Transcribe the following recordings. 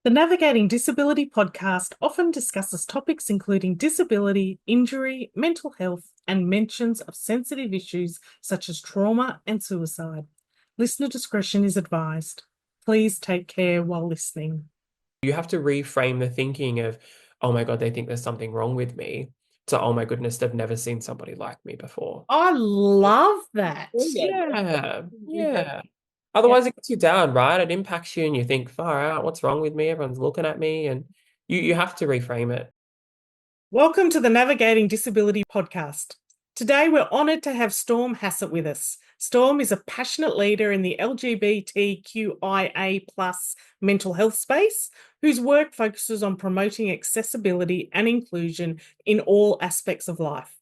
The Navigating Disability podcast often discusses topics including disability, injury, mental health, and mentions of sensitive issues such as trauma and suicide. Listener discretion is advised. Please take care while listening. You have to reframe the thinking of, oh my God, they think there's something wrong with me, to, oh my goodness, they've never seen somebody like me before. I love that. Yeah, yeah. Yeah. Otherwise, it gets you down, right? It impacts you and you think, far out, what's wrong with me? Everyone's looking at me. And you have to reframe it. Welcome to the Navigating Disability podcast. Today, we're honoured to have Storm Hassett with us. Storm is a passionate leader in the LGBTQIA plus mental health space, whose work focuses on promoting accessibility and inclusion in all aspects of life.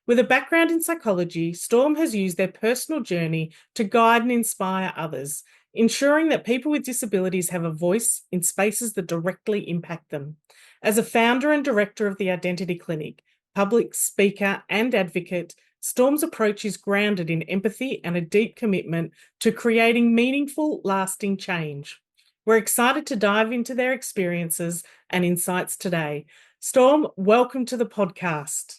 With a background in psychology, Storm has used their personal journey to guide and inspire others, ensuring that people with disabilities have a voice in spaces that directly impact them. As a founder and director of the Identity Clinic, public speaker and advocate, Storm's approach is grounded in empathy and a deep commitment to creating meaningful, lasting change. We're excited to dive into their experiences and insights today. Storm, welcome to the podcast.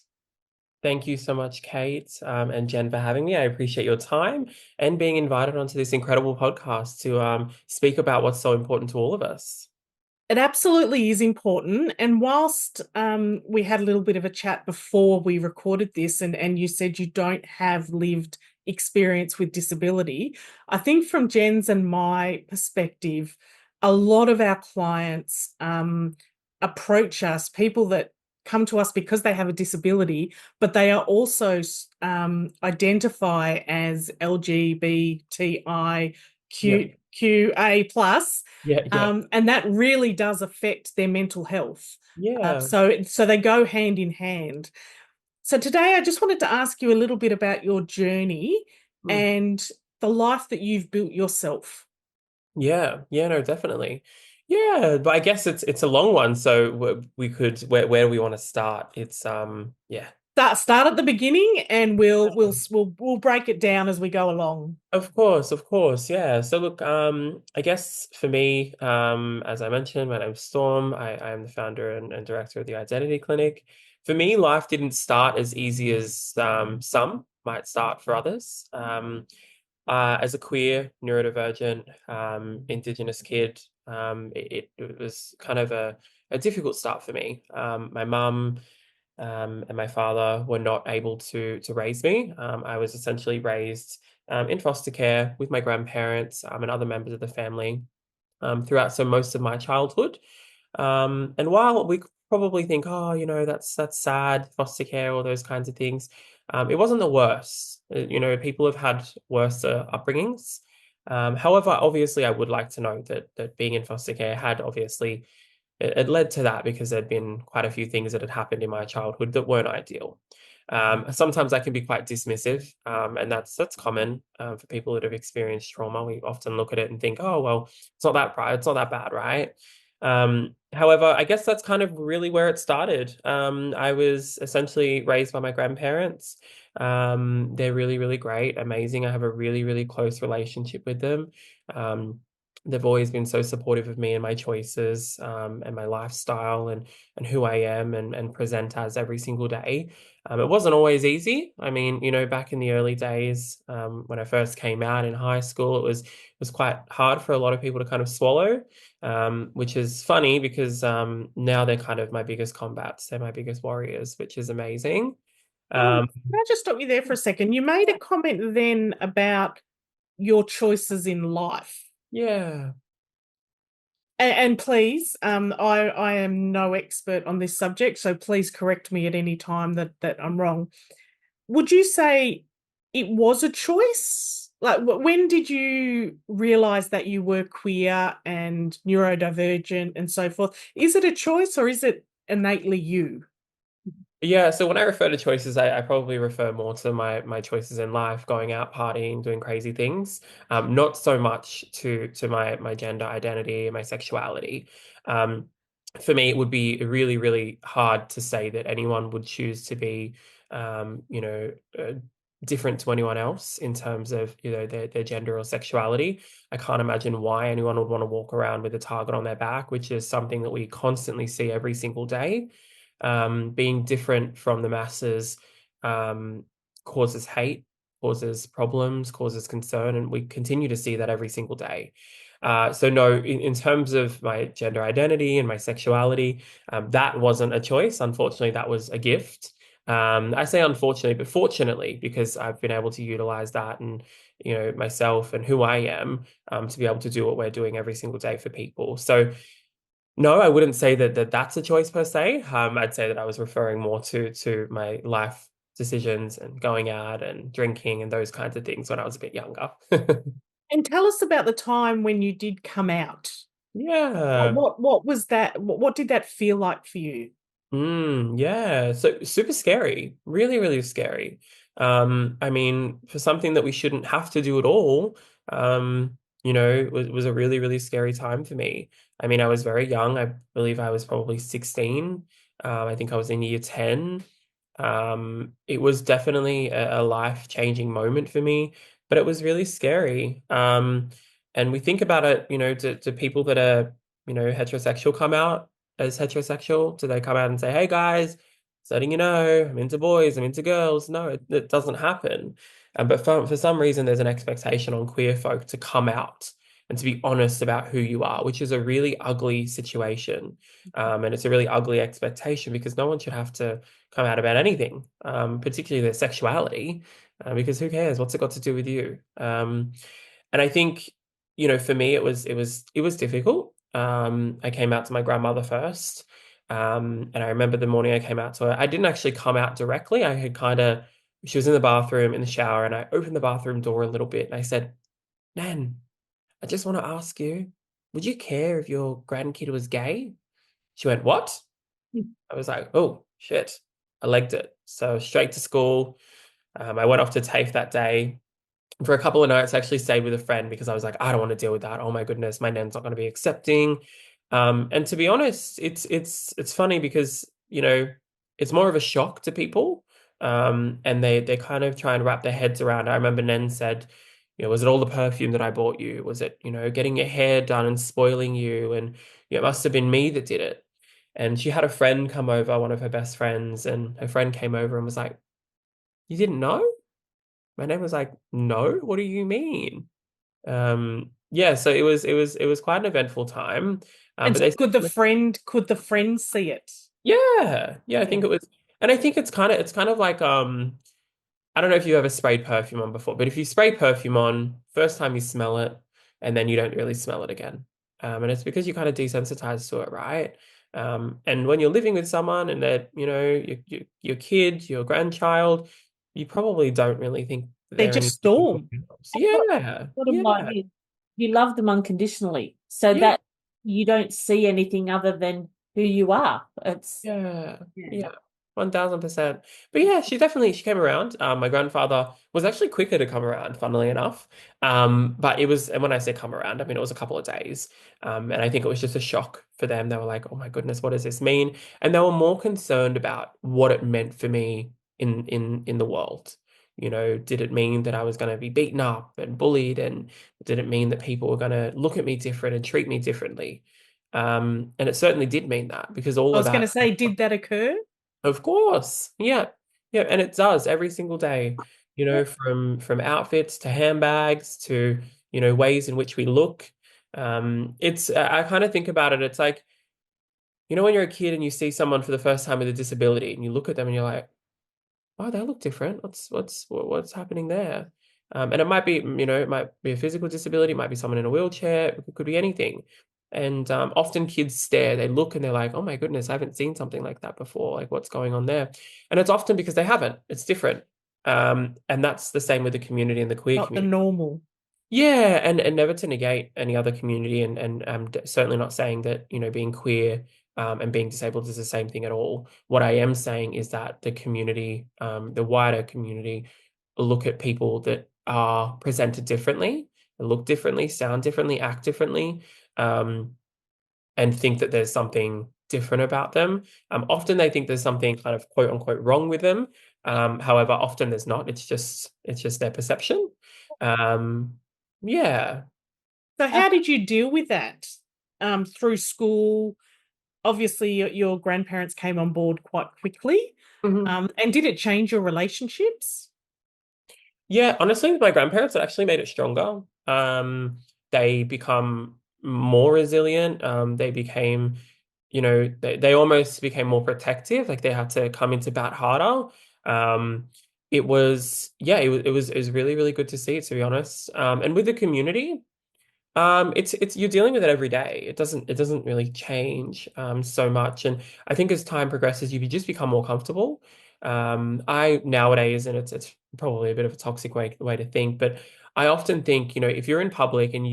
Thank you so much, Kate, and Jen, for having me. I appreciate your time and being invited onto this incredible podcast to speak about what's so important to all of us. It absolutely is important. And whilst we had a little bit of a chat before we recorded this, and you said you don't have lived experience with disability, I think from Jen's and my perspective, a lot of our clients approach us, people that come to us because they have a disability, but they are also identify as LGBTIQA Yeah, plus, yeah, yeah, and that really does affect their mental health. yeah. So they go hand in hand. So today I just wanted to ask you a little bit about your journey Mm. and the life that you've built yourself. Yeah, yeah, no, definitely. Yeah, but I guess it's a long one, so we could where do we want to start? It's yeah. Start at the beginning, and we'll break it down as we go along. Of course, yeah. So look, I guess for me, as I mentioned, my name's Storm. I am the founder and director of the Identity Clinic. For me, life didn't start as easy as some might start for others. As a queer, neurodivergent, Indigenous kid, it was kind of a difficult start for me. My mum and my father were not able to raise me. I was essentially raised in foster care with my grandparents and other members of the family throughout so most of my childhood. And while we could probably think, oh, that's sad, foster care, all those kinds of things, it wasn't the worst. People have had worse upbringings. However, obviously, I would like to know that being in foster care had obviously it led to that because there'd been quite a few things that had happened in my childhood that weren't ideal. Sometimes I can be quite dismissive, and that's common for people that have experienced trauma. We often look at it and think, "Oh, well, it's not that bad, right?" However, I guess that's kind of really where it started. I was essentially raised by my grandparents. They're really, really great, amazing. I have a really, really close relationship with them. Um, they've always been so supportive of me and my choices, and my lifestyle and who I am and present as every single day. It wasn't always easy. I mean, back in the early days, when I first came out in high school, it was quite hard for a lot of people to kind of swallow, which is funny because now they're kind of my biggest combats. They're my biggest warriors, which is amazing. Can Um, I just stop you there for a second? You made a comment then about your choices in life. yeah. And please, I am no expert on this subject, so please correct me at any time that I'm wrong. Would you say it was a choice? Like, when did you realize that you were queer and neurodivergent and so forth? Is it a choice or is it innately you? Yeah, so when I refer to choices, I probably refer more to my choices in life, going out partying, doing crazy things, not so much to my gender identity and my sexuality. Um, for me, it would be really, really hard to say that anyone would choose to be, um, you know, uh, different to anyone else in terms of, their gender or sexuality. I can't imagine why anyone would want to walk around with a target on their back, which is something that we constantly see every single day. Being different from the masses um, causes hate, causes problems, causes concern, and we continue to see that every single day. So no, in terms of my gender identity and my sexuality, that wasn't a choice. Unfortunately, that was a gift. I say unfortunately, but fortunately, because I've been able to utilize that and, myself and who I am, to be able to do what we're doing every single day for people. So no, I wouldn't say that that's a choice per se. I'd say that I was referring more to my life decisions and going out and drinking and those kinds of things when I was a bit younger. And tell us about the time when you did come out. Yeah. What was that? What did that feel like for you? Yeah. So super scary. Really, really scary. I mean, for something that we shouldn't have to do at all, it was a really, really scary time for me. I mean, I was very young. I believe I was probably 16. I think I was in year 10. It was definitely a life-changing moment for me, but it was really scary. And we think about it, to people that are, heterosexual come out as heterosexual? Do they come out and say, "Hey guys, just letting you know, I'm into boys, I'm into girls"? No, it doesn't happen. But for some reason, there's an expectation on queer folk to come out and to be honest about who you are, which is a really ugly situation. And it's a really ugly expectation because no one should have to come out about anything, particularly their sexuality, because who cares? What's it got to do with you? And I think, for me, it was difficult. I came out to my grandmother first. And I remember the morning I came out to her. I didn't actually come out directly. She was in the bathroom in the shower, and I opened the bathroom door a little bit and I said, "Nan, I just want to ask you, would you care if your grandkid was gay?" She went, "What?" I was like, "Oh, shit." I legged it. So straight to school. I went off to TAFE that day. For a couple of nights, I actually stayed with a friend because I was like, I don't want to deal with that. Oh my goodness, my nan's not going to be accepting. And to be honest, it's funny because, it's more of a shock to people. And they kind of try and wrap their heads around it. I remember Nen said, was it all the perfume that I bought you? Was it, getting your hair done and spoiling you? And it must have been me that did it. And she had a friend come over, one of her best friends, and her friend came over and was like, "You didn't know?" My name was like, "No, what do you mean?" Yeah, so it was quite an eventful time. And But so they said, could the friend see it? yeah, I think Yeah. it was, and I think it's kind of like, I don't know if you ever sprayed perfume on before, but if you spray perfume on, first time you smell it, and then you don't really smell it again. And it's because you kind of desensitized to it, right? And when you're living with someone and they're, your kid, your grandchild, you probably don't really think They're they're just anything storm. else. But Yeah, bottom line yeah, is you love them unconditionally, so yeah. that you don't see anything other than who you are. It's Yeah, yeah. yeah, 1000%. But yeah, she came around. My grandfather was actually quicker to come around, funnily enough. But and when I say come around, I mean it was a couple of days. And I think it was just a shock for them. They were like, "Oh my goodness, what does this mean?" And they were more concerned about what it meant for me in the world. Did it mean that I was going to be beaten up and bullied, and did it mean that people were going to look at me different and treat me differently? And it certainly did mean that because all I of was going that, to say, did that occur? of course, yeah, yeah, and it does every single day. From outfits to handbags to ways in which we look. It's I kind of think about it. It's like when you're a kid and you see someone for the first time with a disability, and you look at them and you're like, "Oh, they look different. What's happening there?" And it might be a physical disability, it might be someone in a wheelchair, it could be anything. And often kids stare, they look and they're like, "Oh my goodness, I haven't seen something like that before. Like, what's going on there?" And it's often because they haven't. It's different. And that's the same with the community and the queer Not the community. normal. Yeah, and never to negate any other community, and certainly not saying that being queer and being disabled is the same thing at all. What I am saying is that the community, the wider community, look at people that are presented differently, look differently, sound differently, act differently, um, and think that there's something. different about them. Often they think there's something kind of quote unquote wrong with them. However, often there's not. It's just their perception. Um, yeah. So how did you deal with that through school? Obviously, your grandparents came on board quite quickly. Mhm. And did it change your relationships? Yeah, honestly, with my grandparents, it actually made it stronger. They become more resilient. They became, they almost became more protective. Like they had to come into bat harder. It was, yeah, it was really, really good to see, to be honest. And with the community. It's you're dealing with it every day. It doesn't really change so much. And I think as time progresses, you just become more comfortable. I nowadays, and it's probably a bit of a toxic way to think, but I often think, if you're in public and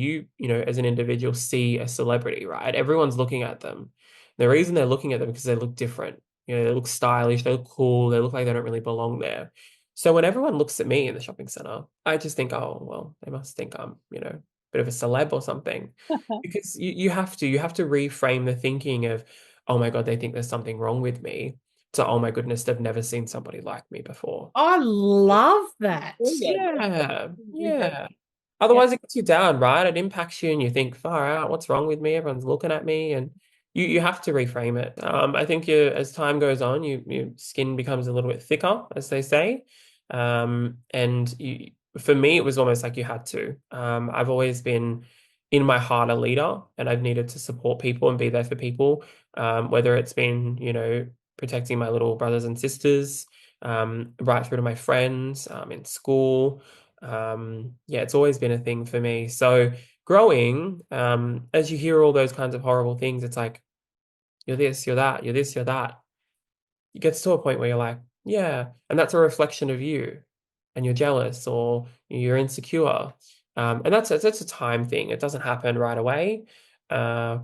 as an individual see a celebrity, right? Everyone's looking at them. The reason they're looking at them because they look different. They look stylish, they look cool, they look like they don't really belong there. So when everyone looks at me in the shopping center, I just think, oh, well, they must think I'm, bit of a celeb or something. Because you have to reframe the thinking of, oh my God, they think there's something wrong with me, to, oh my goodness, they've never seen somebody like me before. I love that. Brilliant. Yeah, Really. yeah. Yeah. Otherwise, it gets you down, right? It impacts you, and you think, far out, what's wrong with me? Everyone's looking at me, and you have to reframe it. I think as time goes on, your skin becomes a little bit thicker, as they say. And for me, it was almost like you had to. I've always been in my heart a leader, and I've needed to support people and be there for people. Whether it's been, protecting my little brothers and sisters, right through to my friends, in school. Yeah, it's always been a thing for me. So growing, as you hear all those kinds of horrible things, it's like, you're this, you're that, you're this, you're that. It gets to a point where you're like, yeah, and that's a reflection of you, and you're jealous or you're insecure. And that's a time thing. It doesn't happen right away. Uh,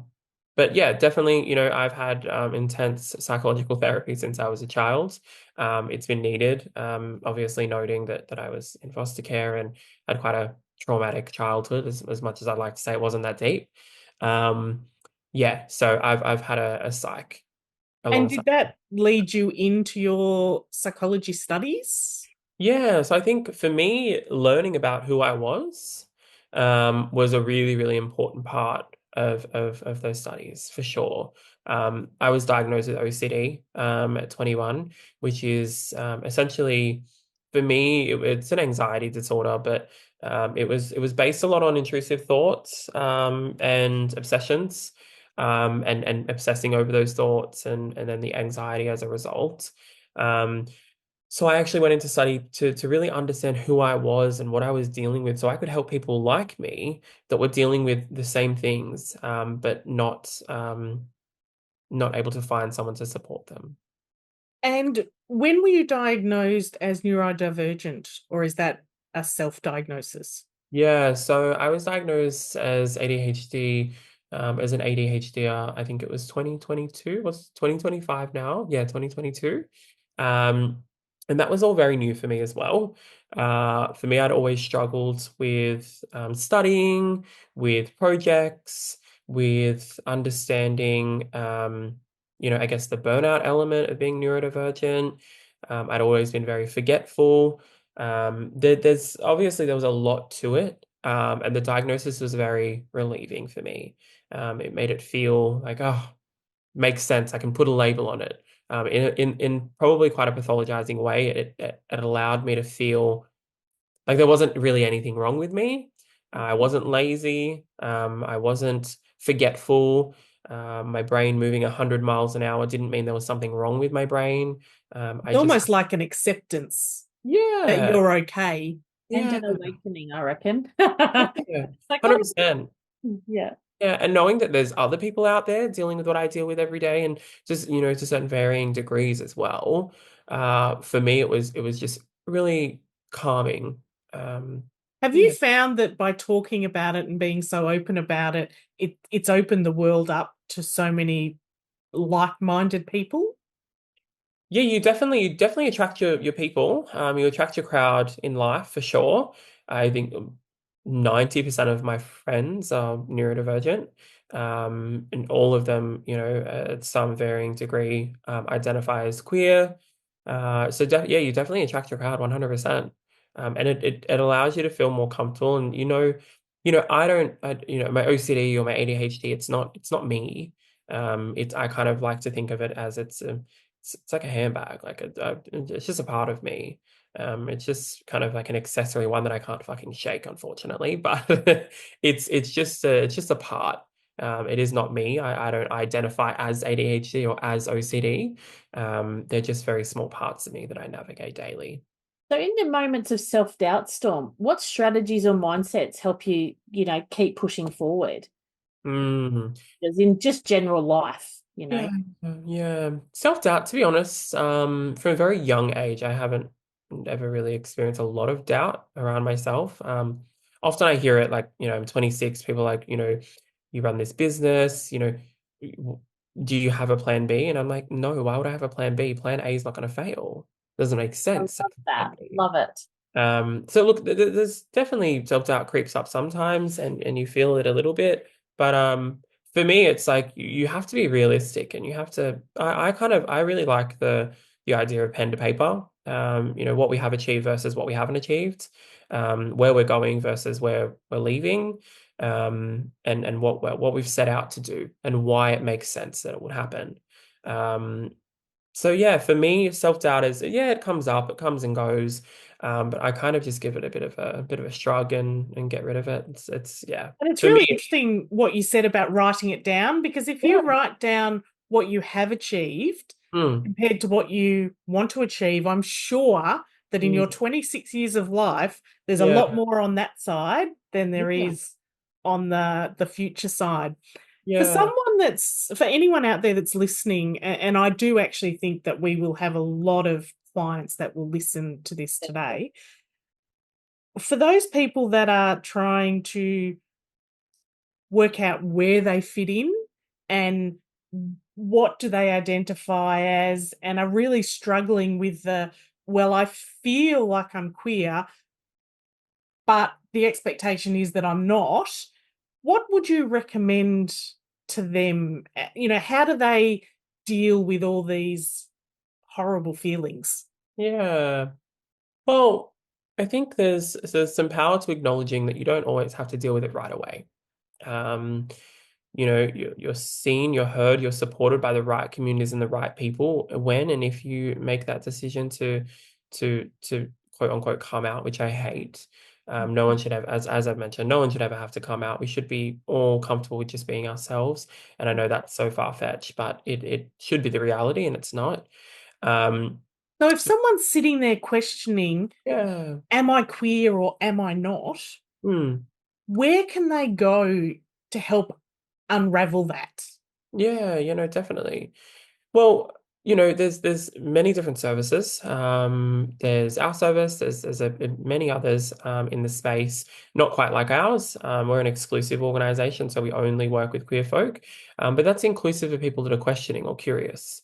but yeah, definitely, I've had intense psychological therapy since I was a child. It's been needed. Obviously, noting that I was in foster care and had quite a traumatic childhood, as much as I'd like to say it wasn't that deep. Um, yeah, so I've had a psych, a lot And of psych. did that lead you into your psychology studies? Yeah, so I think for me, learning about who I was a really, really important part of those studies for sure. I was diagnosed with OCD at 21, which is essentially for me, it's an anxiety disorder, but it was based a lot on intrusive thoughts and obsessions, and obsessing over those thoughts and then the anxiety as a result. Um, so I actually went into study to really understand who I was and what I was dealing with, so I could help people like me that were dealing with the same things, but not able to find someone to support them. And when were you diagnosed as neurodivergent, or is that a self-diagnosis? Yeah, so I was diagnosed as ADHD, as an ADHDer. I think it was 2022, was 2025 now? Yeah, 2022. Um, and that was all very new for me as well. For me, I'd always struggled with studying, with projects, with understanding, I guess the burnout element of being neurodivergent. I'd always been very forgetful. There was a lot to it, and the diagnosis was very relieving for me. It made it feel like, oh, makes sense. I can put a label on it. In probably quite a pathologizing way, it allowed me to feel like there wasn't really anything wrong with me. I wasn't lazy. I wasn't forgetful. My brain moving 100 miles an hour didn't mean there was something wrong with my brain. I It's just, almost like an acceptance that yeah, you're okay. And yeah. an awakening, I reckon. Yeah, Like, oh, 100%. yeah. Yeah, and knowing that there's other people out there dealing with what I deal with every day, and just, to certain varying degrees as well. For me, it was just really calming. Um, Have you yeah. found that by talking about it and being so open about it, it's opened the world up to so many like-minded people? Yeah, you definitely attract your people. You attract your crowd in life for sure. I think 90% of my friends are neurodivergent. and all of them, at some varying degree, identify as queer. So yeah, you definitely attract your crowd 100%. And it allows you to feel more comfortable. And my OCD or my ADHD, it's not me. I kind of like to think of it as it's like a handbag, like it's just a part of me. It's just kind of like an accessory, one that I can't fucking shake, unfortunately. But it's just a part. It is not me. I don't identify as ADHD or as OCD. They're just very small parts of me that I navigate daily. So in the moments of self-doubt, Storm, what strategies or mindsets help you, keep pushing forward? Mm. As in just general life, Yeah, yeah. Self-doubt, to be honest, from a very young age, I haven't ever really experienced a lot of doubt around myself. Often I hear it like, I'm 26, people are like, you run this business, w- do you have a plan B? And I'm like, no, why would I have a plan B? Plan A is not going to fail. Doesn't make I sense to love have a that. plan B. Love it. So look, there's definitely self-doubt creeps up sometimes and you feel it a little bit. But for me, it's like you have to be realistic and you have to I really like the idea of pen to paper. What we have achieved versus what we haven't achieved, where we're going versus where we're leaving, and what we've set out to do and why it makes sense that it would happen. So yeah, for me, self-doubt is, yeah, it comes up, it comes and goes. But I kind of just give it a bit of a shrug and get rid of it. It's yeah. And it's For me, really interesting what you said about writing it down, because if yeah. you write down what you have achieved Mm, compared to what you want to achieve, I'm sure that in your mm, 26 years of life, there's a lot yeah. more on that side than there Yeah. is on the future side. Yeah. For anyone out there that's listening, and I do actually think that we will have a lot of clients that will listen to this today. For those people that are trying to work out where they fit in and what do they identify as, and are really struggling with well, I feel like I'm queer, but the expectation is that I'm not. What would you recommend to them? How do they deal with all these horrible feelings? Yeah. Well, I think there's some power to acknowledging that you don't always have to deal with it right away. Um, you're seen, you're heard, you're supported by the right communities and the right people when and if you make that decision to quote unquote come out, which I hate. No one should have, as I've mentioned, no one should ever have to come out. We should be all comfortable with just being ourselves. And I know that's so far-fetched, but it should be the reality, and it's not. Um, So if someone's sitting there questioning, yeah. am I queer or am I not? Hmm. Where can they go to help unravel that? Yeah, definitely. Well, there's many different services. There's our service. There's many others in the space, not quite like ours. We're an exclusive organization, so we only work with queer folk. But that's inclusive of people that are questioning or curious.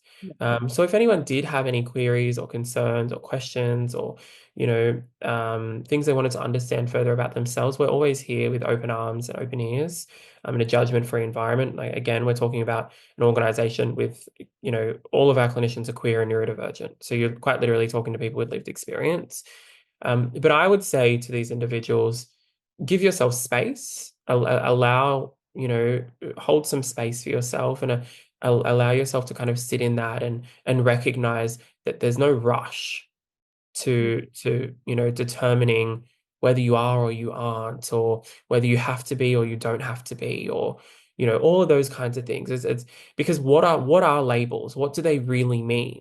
So if anyone did have any queries or concerns or questions or things they wanted to understand further about themselves, we're always here with open arms and open ears, in a judgment-free environment. Like again, we're talking about an organization with all of our clinicians are queer and neurodivergent. So you're quite literally talking to people with lived experience. But I would say to these individuals, give yourself space, allow, hold some space for yourself and allow yourself to kind of sit in that and recognize that there's no rush to determining whether you are or you aren't, or whether you have to be or you don't have to be, or all of those kinds of things. It's because what are labels? What do they really mean?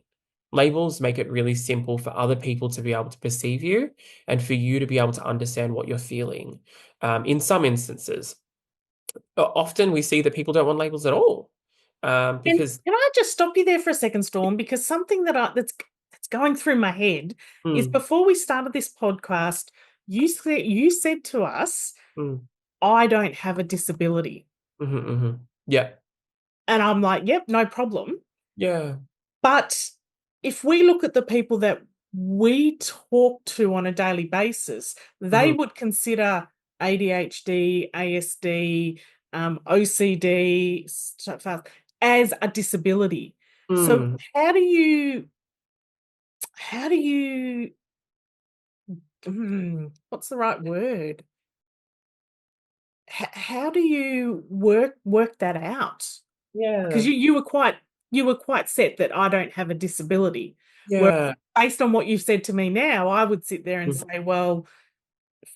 Labels make it really simple for other people to be able to perceive you and for you to be able to understand what you're feeling. In some instances, often we see that people don't want labels at all, And because can I just stop you there for a second, Storm? Because something that's going through my head is, mm, before we started this podcast, you said to us, mm, I don't have a disability. mhm, mhm. Yeah, And I'm like, yep, no problem. yeah, But if we look at the people that we talk to on a daily basis, they mhm, would consider ADHD, ASD, OCD stuff as a disability. So Mm. how do you what's the right word? How do you work that out? Because Yeah. you were quite set that I don't have a disability. Whereas Yeah. based on what you've said to me now, I would sit there and Mm. say, well,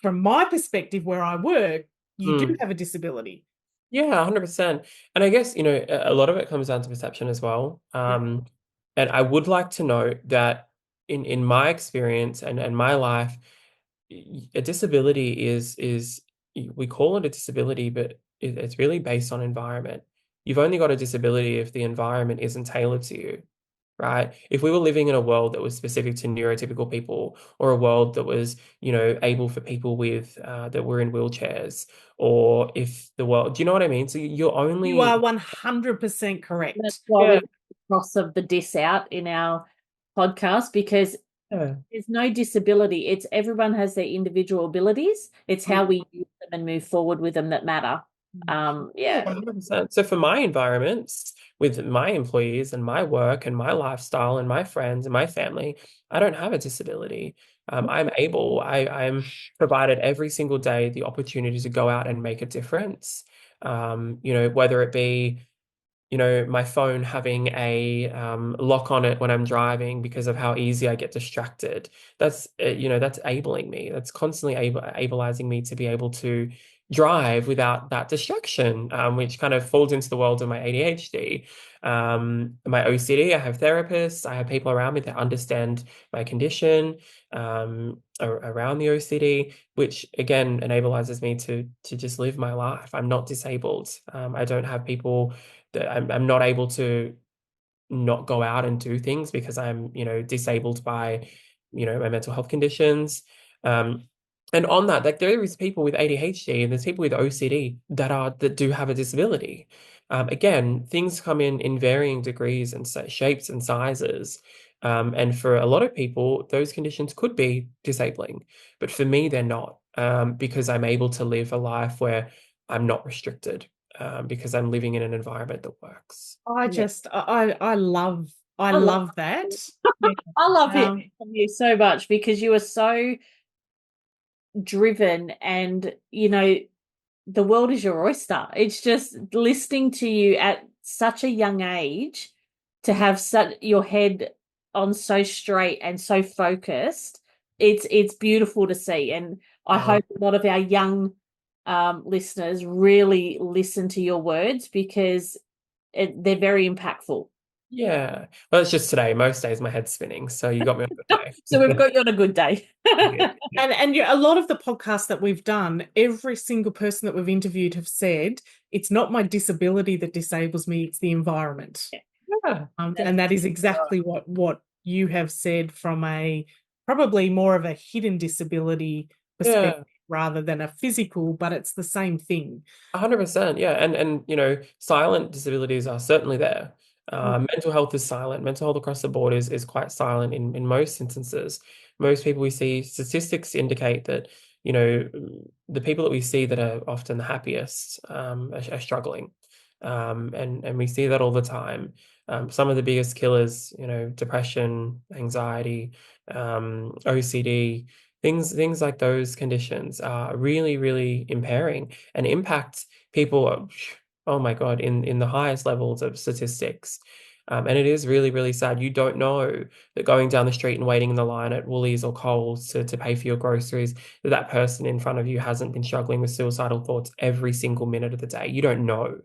from my perspective where I work, you do Mm. have a disability. Yeah, 100%. And I guess, a lot of it comes down to perception as well. Yeah. And I would like to note that in my experience and my life, a disability is we call it a disability, but it's really based on environment. You've only got a disability if the environment isn't tailored to you, right? If we were living in a world that was specific to neurotypical people, or a world that was, able for people with that were in wheelchairs, or if the world, do you know what I mean? So you're You only, are 100% That's correct. why we yeah, have the cross of the dis out in our podcast, because yeah. there's no disability. It's everyone has their individual abilities. It's how we use them and move forward with them that matter. Yeah, Yeah. 100%. So for my environments, with my employees and my work and my lifestyle and my friends and my family, I don't have a disability. I'm provided every single day the opportunity to go out and make a difference. Whether it be my phone having a lock on it when I'm driving because of how easy I get distracted. That's abling me. That's constantly ableizing me to be able to drive without that distraction, which kind of falls into the world of my ADHD. My OCD, I have therapists, I have people around me that understand my condition, around the OCD, which again enablezes me to just live my life. I'm not disabled. I don't have people that I'm not able to not go out and do things because I'm, disabled by, my mental health conditions. Um, and on that, like there is people with ADHD and there's people with OCD that do have a disability. Again, things come in varying degrees and shapes and sizes. And for a lot of people, those conditions could be disabling, but for me, they're not, because I'm able to live a life where I'm not restricted, because I'm living in an environment that works. Yeah. I I love love that. I love it Um, from you so much, because you are so driven, and the world is your oyster. It's just listening to you at such a young age, to have such your head on so straight and so focused. It's beautiful to see, and I Uh, hope a lot of our young listeners really listen to your words, because they're very impactful. yeah. Well, it's just today. Most days my head's spinning, so you got me on a good So we've day. got you on a good day. Yeah. and a lot of the podcasts that we've done, every single person that we've interviewed have said, it's not my disability that disables me, it's the environment. Yeah. And that is exactly what you have said from a probably more of a hidden disability Yeah. perspective rather than a physical, but it's the same thing. 100%. Yeah. And silent disabilities are certainly there. Mental health is silent. Mental health across the board is quite silent in most instances. Most people we see, statistics indicate that, the people that we see that are often the happiest, are struggling. And we see that all the time. Some of the biggest killers, depression, anxiety, OCD, things like those conditions are really, really impairing and impact people, oh my God, in the highest levels of statistics. And it is really, really sad. You don't know that going down the street and waiting in the line at Woolies or Coles to pay for your groceries, that person in front of you hasn't been struggling with suicidal thoughts every single minute of the day. You don't know.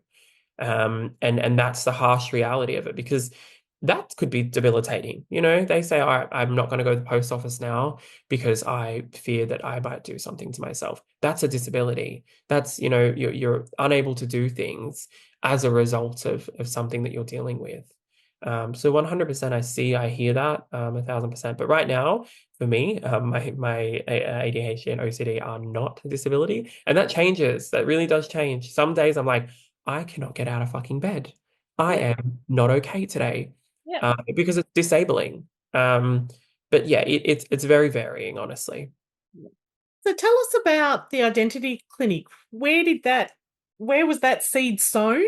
And that's the harsh reality of it, because that could be debilitating. They say, all right, I'm not going to go to the post office now because I fear that I might do something to myself. That's a disability. That's, you're unable to do things as a result of something that you're dealing with. So 100% I hear that, 1,000%. But right now, for me, my ADHD and OCD are not a disability. And that changes. That really does change. Some days I'm like, I cannot get out of fucking bed. I Yeah. am not okay today, Yeah. because it's disabling. But yeah, it's very varying, honestly. So tell us about the Identity Clinic. Where did that where was that seed sown,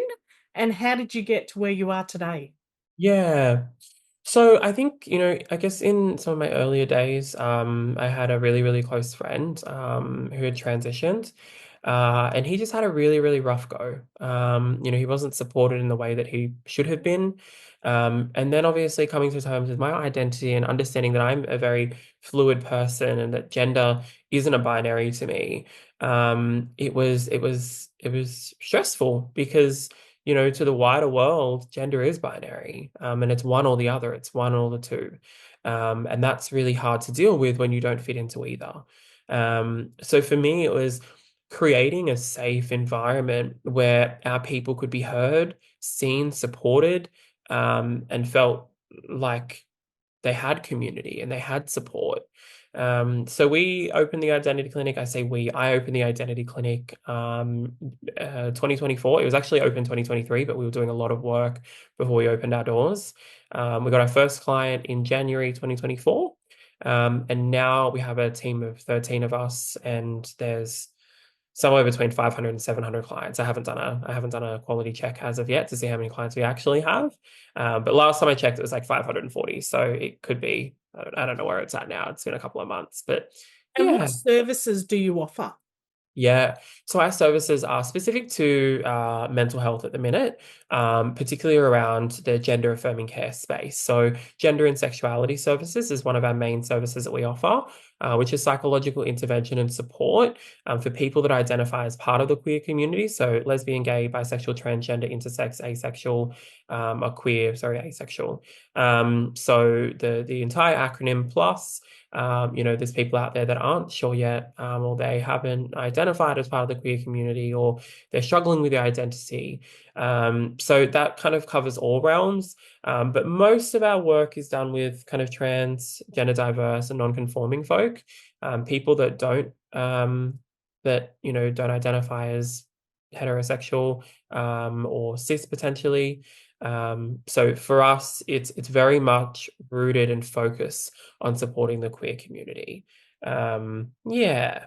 and how did you get to where you are today? Yeah. So I think, I guess in some of my earlier days, I had a really, really close friend who had transitioned. And he just had a really, really rough go. He wasn't supported in the way that he should have been. And then obviously coming to terms with my identity and understanding that I'm a very fluid person and that gender isn't a binary to me. It was stressful because to the wider world, gender is binary, and it's one or the other. It's one or the two, and that's really hard to deal with when you don't fit into either. So for me, it was creating a safe environment where our people could be heard, seen, supported, and felt like they had community and they had support. So we opened the Identity Clinic. I opened the Identity Clinic 2024. It was actually open 2023, but we were doing a lot of work before we opened our doors. We got our first client in January 2024. And now we have a team of 13 of us, and there's somewhere between 500 and 700 clients. I haven't done a quality check as of yet to see how many clients we actually have. But last time I checked, it was like 540. So it could be, I don't know where it's at now. It's been a couple of months, but And what yeah. services do you offer? Yeah, so our services are specific to mental health at the minute, particularly around the gender affirming care space. So, gender and sexuality services is one of our main services that we offer, which is psychological intervention and support for people that identify as part of the queer community. So, lesbian, gay, bisexual, transgender, intersex, asexual, or queer, sorry, asexual. So, the entire acronym plus. There's people out there that aren't sure yet, or they haven't identified as part of the queer community, or they're struggling with their identity. So that kind of covers all realms. But most of our work is done with kind of trans, gender diverse, and non-conforming folk, people that don't identify as heterosexual, or cis potentially. So for us, it's very much rooted and focused on supporting the queer community. Yeah.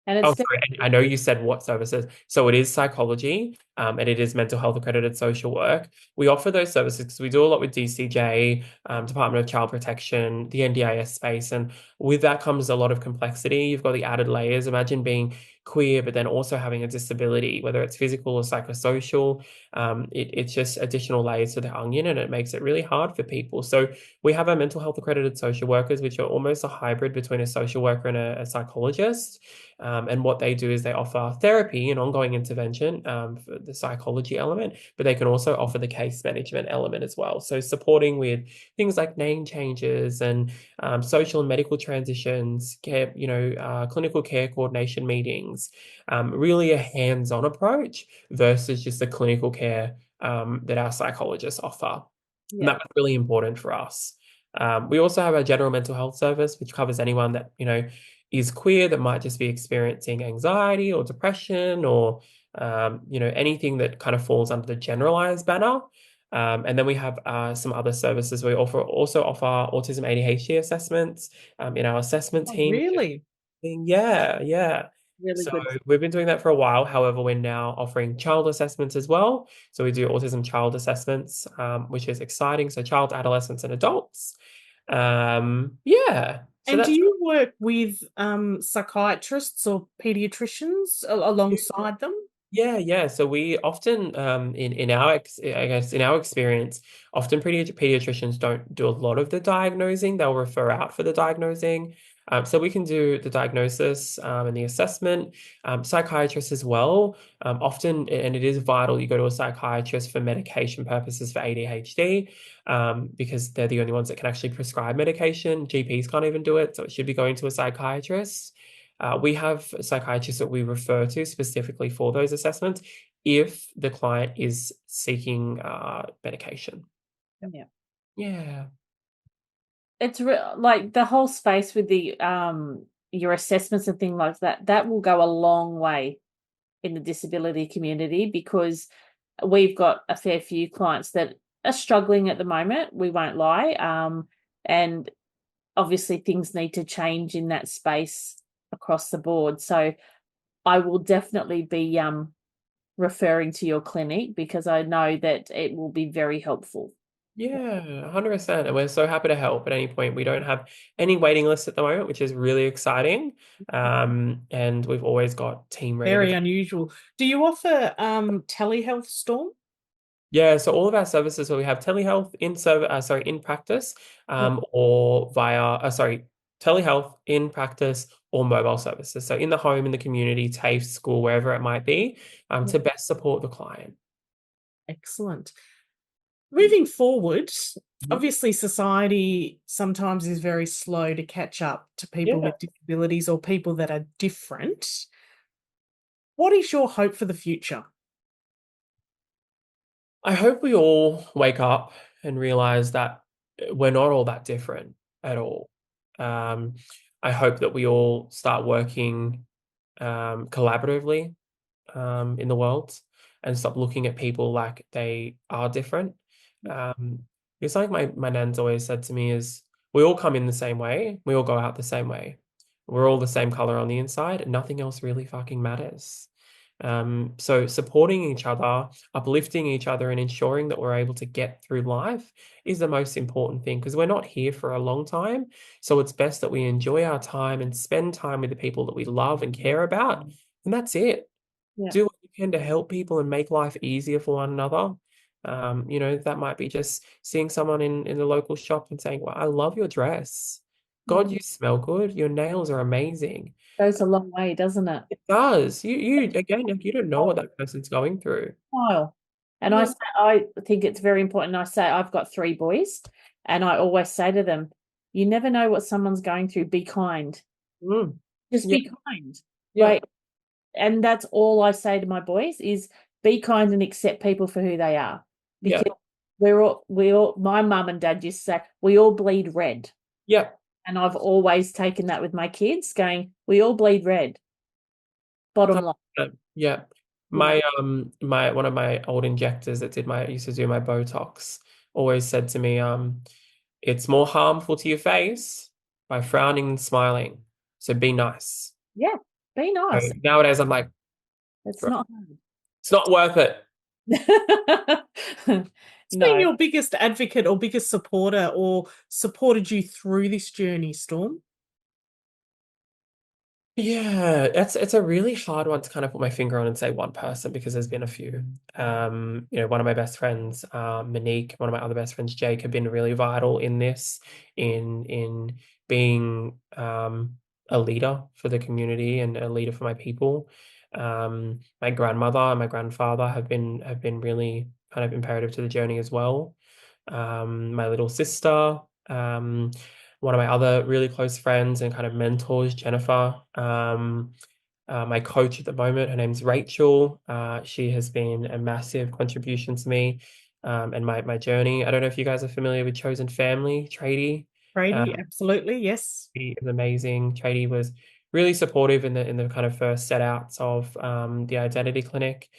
And Oh, it's sorry. I know you said what services. So it is psychology, and it is mental health accredited social work. We offer those services because we do a lot with DCJ, Department of Child Protection, the NDIS space, and with that comes a lot of complexity. You've got the added layers. Imagine being queer, but then also having a disability, whether it's physical or psychosocial. It's just additional layers to the onion, and it makes it really hard for people. So we have our mental health accredited social workers, which are almost a hybrid between a social worker and a psychologist. And what they do is they offer therapy and ongoing intervention for the psychology element, but they can also offer the case management element as well. So supporting with things like name changes and social and medical transitions, care, clinical care coordination meetings, really a hands-on approach versus just the clinical care that our psychologists offer. And yeah, that was really important for us. We also have a general mental health service, which covers anyone that, is queer that might just be experiencing anxiety or depression or, anything that kind of falls under the generalized banner. And then we have some other services. We also offer autism ADHD assessments in our assessment Oh, team. really? Yeah, yeah. really So good. we've been doing that for a while. However, we're now offering child assessments as well. So we do autism child assessments, which is exciting. So child, adolescents, and adults. Yeah. So And do that's you work with psychiatrists or pediatricians alongside them? Yeah, yeah. So we often, in our I guess in our experience, often pediatricians don't do a lot of the diagnosing. They'll refer out for the diagnosing. So we can do the diagnosis and the assessment. Psychiatrists as well. Often, and it is vital, you go to a psychiatrist for medication purposes for ADHD, because they're the only ones that can actually prescribe medication. GPs can't even do it, so it should be going to a psychiatrist. We have psychiatrists that we refer to specifically for those assessments if the client is seeking medication. Yeah. Yeah. It's like the whole space with the your assessments and things like that, that will go a long way in the disability community, because we've got a fair few clients that are struggling at the moment, we won't lie. And obviously things need to change in that space across the board. So I will definitely be referring to your clinic, because I know that it will be very helpful. Yeah, 100%. And we're so happy to help at any point. We don't have any waiting lists at the moment, which is really exciting. And we've always got team ready to Very go. unusual. Do you offer telehealth, Storm? Yeah, so all of our services, so we have telehealth in practice, or via telehealth in practice or mobile services. So in the home, in the community, TAFE, school, wherever it might be, to best support the client. Excellent. Moving forward, Mhm. obviously society sometimes is very slow to catch up to people Yeah. with disabilities or people that are different. What is your hope for the future? I hope we all wake up and realize that we're not all that different at all. Um, I hope that we all start working collaboratively in the world and stop looking at people like they are different. Um, it's like my nan's always said to me is we all come in the same way, we all go out the same way. We're all the same color on the inside, and nothing else really fucking matters. So supporting each other, uplifting each other, and ensuring that we're able to get through life is the most important thing because we're not here for a long time. So it's best that we enjoy our time and spend time with the people that we love and care about. And that's it. Yeah. Do what you can to help people and make life easier for one another. That might be just seeing someone in the local shop and saying, "Well, I love your dress. Yeah. God, you smell good. Your nails are amazing." Goes a long way, doesn't it? It does. You again, like, you don't know what that person's going through. Smile. And Yeah. I think it's very important. I say I've got 3 boys, and I always say to them, you never know what someone's going through. Be kind. Mm. Just Yeah. be kind. Yeah. Like, and that's all I say to my boys is be kind and accept people for who they are. Yeah. Because my mum and dad just say, we all bleed red. Yeah. And I've always taken that with my kids, going, we all bleed red. Bottom line. Yeah. You know. My one of my old injectors that used to do my Botox always said to me, it's more harmful to your face by frowning and smiling. So be nice. Yeah, be So nice. nowadays I'm like, It's "Bro, not it's not worth it." hard. Who's been No. your biggest advocate or biggest supporter or supported you through this journey, Storm? Yeah, it's a really hard one to kind of put my finger on and say one person because there's been a few. One of my best friends, Monique, one of my other best friends, Jake, have been really vital in this, in being a leader for the community and a leader for my people. My grandmother and my grandfather have been really kind of imperative to the journey as well. My little sister, one of my other really close friends and kind of mentors, Jennifer. My coach at the moment, her name's Rachel. She has been a massive contribution to me and my journey. I don't know if you guys are familiar with Chosen Family, Tradie. Brady, absolutely, yes. He is amazing. Tradie was really supportive in the kind of first set outs of the identity clinic,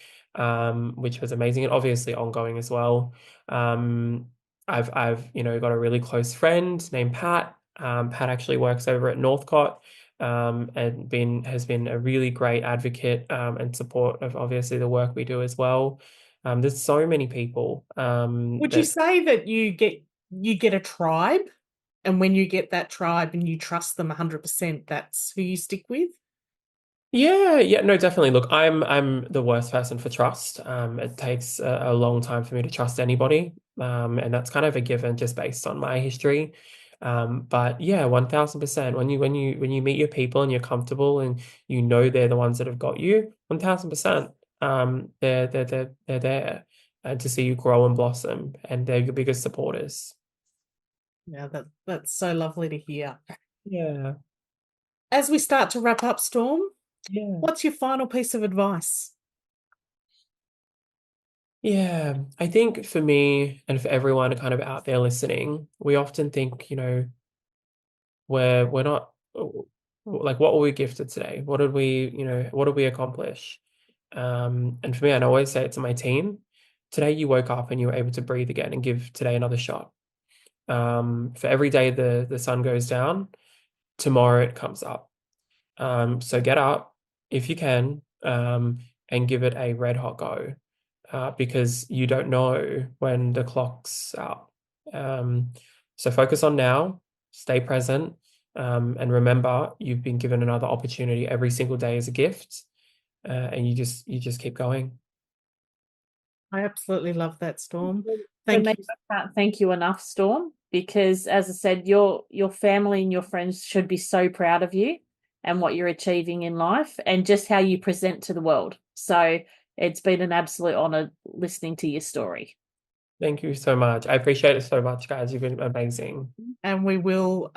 which was amazing and obviously ongoing as well. I've got a really close friend named Pat. Pat actually works over at Northcott, and has been a really great advocate and support of obviously the work we do as well. There's so many people Would you that say that you get a tribe, and when you get that tribe and you trust them 100%, that's who you stick with? Yeah, no, definitely. Look, I'm the worst person for trust. It takes a long time for me to trust anybody, and that's kind of a given just based on my history. But yeah, 1000%. When you meet your people and you're comfortable and you know they're the ones that have got you, 1000%. They're there to see you grow and blossom, and they're your biggest supporters. Yeah, that's so lovely to hear. Yeah, As we start to wrap up, Storm, yeah. what's your final piece of advice? Yeah, I think for me and for everyone kind of out there listening, we often think, we're not like what were we gifted today? What did we accomplish? And for me, and I always say it to my team, today you woke up and you were able to breathe again and give today another shot. For every day the sun goes down, tomorrow it comes up. So get up if you can, and give it a red hot go, because you don't know when the clock's out. So focus on now, stay present, and remember you've been given another opportunity. Every single day is a gift, and you just keep going. I absolutely love that, Storm. For Thank me, you. I can't thank you enough, Storm, because as I said, your family and your friends should be so proud of you and what you're achieving in life and just how you present to the world. So it's been an absolute honor listening to your story. Thank you so much. I appreciate it so much, guys. You've been amazing. And we will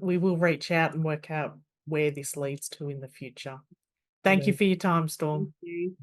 reach out and work out where this leads to in the future. Thank you for your time, Storm. Thank you.